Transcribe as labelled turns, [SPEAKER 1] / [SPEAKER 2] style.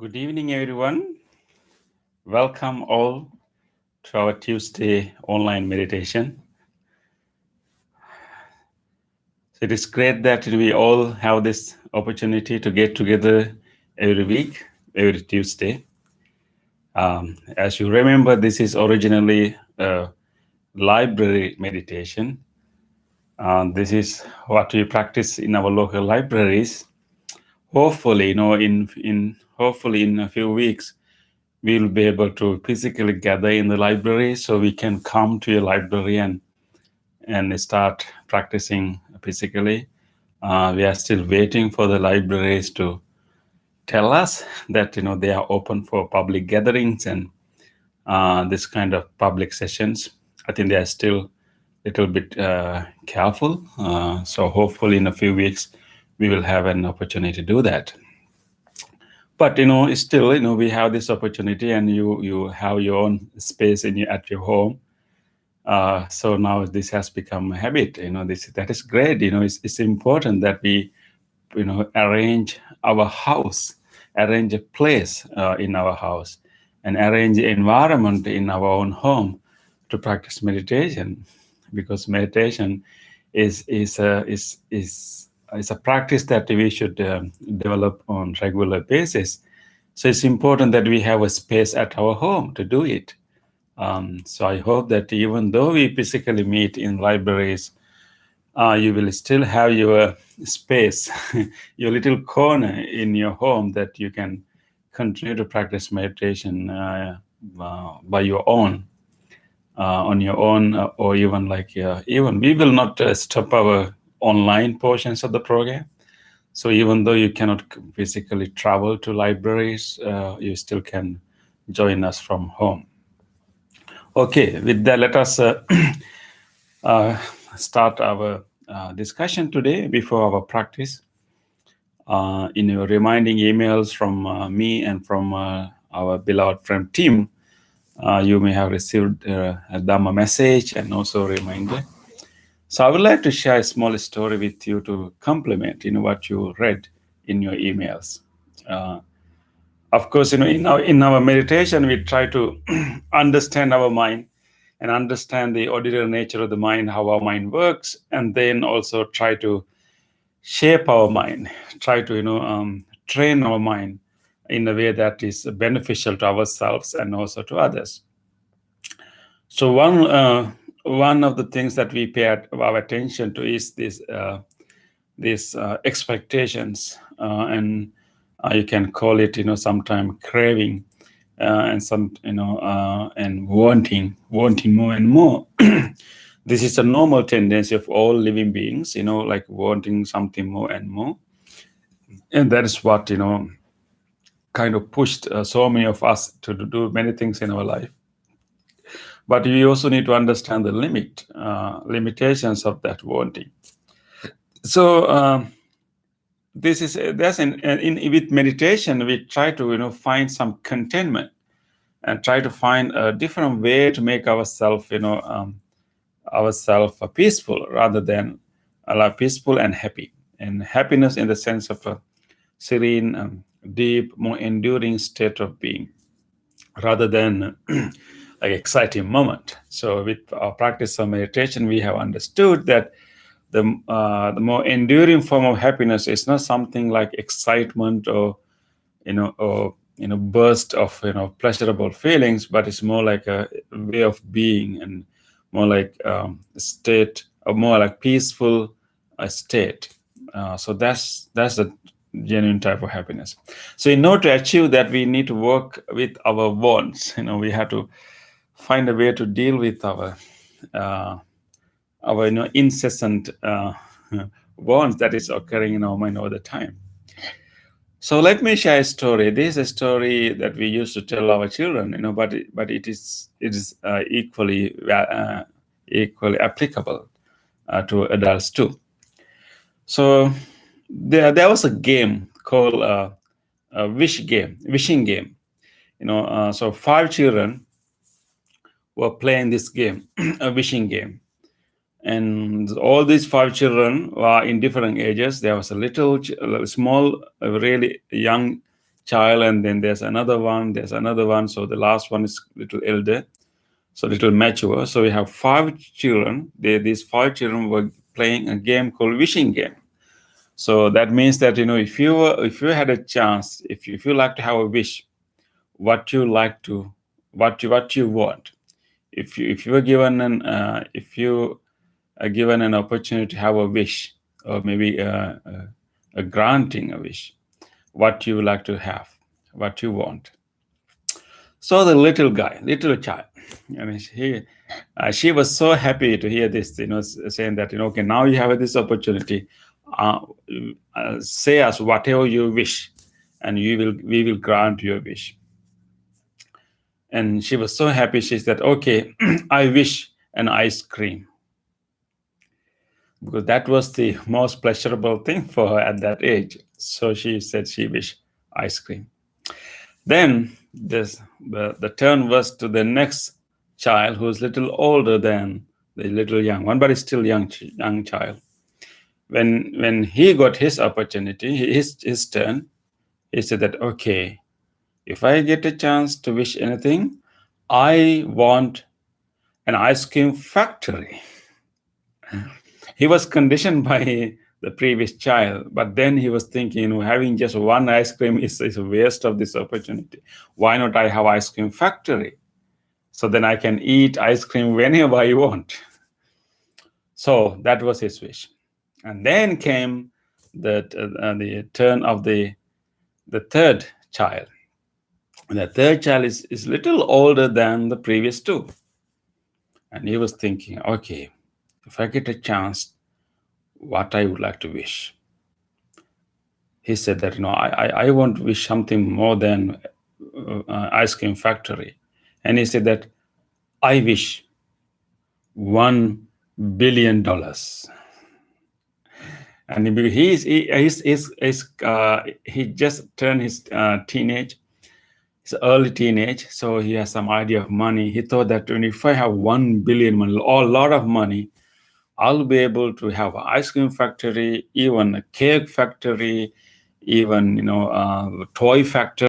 [SPEAKER 1] Good evening, everyone. Welcome all to our Tuesday online meditation. So it is great that we all have this opportunity to get together every week, every Tuesday. As you remember, this is originally a library meditation. This is what we practice in our local libraries. Hopefully, in a few weeks, we'll be able to physically gather in the library so we can come to a library and start practicing physically. We are still waiting for the libraries to tell us that they are open for public gatherings and this kind of public sessions. I think they are still a little bit careful. So hopefully in a few weeks we will have an opportunity to do that. But still, we have this opportunity, and you have your own space at your home. So now this has become a habit. That is great. It's important that we arrange our house, arrange a place in our house, and arrange the environment in our own home to practice meditation, because meditation is a practice that we should develop on regular basis. So it's important that we have a space at our home to do it. So I hope that even though we physically meet in libraries, you will still have your space, your little corner in your home that you can continue to practice meditation by your own, on your own, or even even we will not stop our online portions of the program. So even though you cannot physically travel to libraries, you still can join us from home. Okay, with that, let us start our discussion today before our practice. In your reminding emails from me and from our beloved friend Tim, you may have received a Dhamma message and also a reminder. So I would like to share a small story with you to complement what you read in your emails. Of course, in our meditation, we try to understand our mind and understand the ordinary nature of the mind, how our mind works, and then also try to shape our mind, try to train our mind in a way that is beneficial to ourselves and also to others. So one of the things that we pay our attention to is these expectations, and you can call it sometime craving, and and wanting more and more. This is a normal tendency of all living beings, like wanting something more and more. And that is what, kind of pushed so many of us to do many things in our life. But we also need to understand the limitations of that wanting. So with meditation, we try to find some contentment and try to find a different way to make ourselves peaceful, rather than peaceful and happy. And happiness in the sense of a serene, deep, more enduring state of being, rather than like exciting moment. So with our practice of meditation, we have understood that the more enduring form of happiness is not something like excitement or burst of pleasurable feelings, but it's more like a way of being, and more like a state, or more like peaceful state. So that's the genuine type of happiness. So in order to achieve that, we need to work with our wants. We have to find a way to deal with our incessant wants that is occurring in our mind all the time. So let me share a story. This is a story that we used to tell our children, but it is equally applicable to adults too. So there was a game called a wishing game. So 5 children were playing this game, a wishing game. And all these 5 children were in different ages. There was a small, really young child, and then there's another one, there's another one. So the last one is little elder, so little mature. So we have 5 children. These 5 children were playing a game called wishing game. So that means that, if you had a chance, if you like to have a wish, what you like to, what you want, if you were given an if you are given an opportunity to have a wish, or maybe a granting a wish, what you like to have, what you want. So the little child, she was so happy to hear this, saying that, okay, now you have this opportunity. Uh, Say us whatever you wish, and we will grant your wish. And she was so happy. She said, okay, I wish an ice cream, because that was the most pleasurable thing for her at that age. So she said she wished ice cream. Then the turn was to the next child, who was little older than the little young one, but is still young child. When he got his opportunity, his turn, he said that, okay, if I get a chance to wish anything, I want an ice cream factory. He was conditioned by the previous child, but then he was thinking, having just one ice cream is a waste of this opportunity. Why not I have ice cream factory? So then I can eat ice cream whenever I want. So that was his wish. And then came the turn of the third child. And the third child is little older than the previous two. And he was thinking, okay, if I get a chance, what I would like to wish. He said that, I want to wish something more than ice cream factory. And he said that, I wish $1 billion. And he just turned his early teenage, so he has some idea of money. He thought that, if I have 1 billion money, or a lot of money, I'll be able to have an ice cream factory, even a cake factory, even toy factory.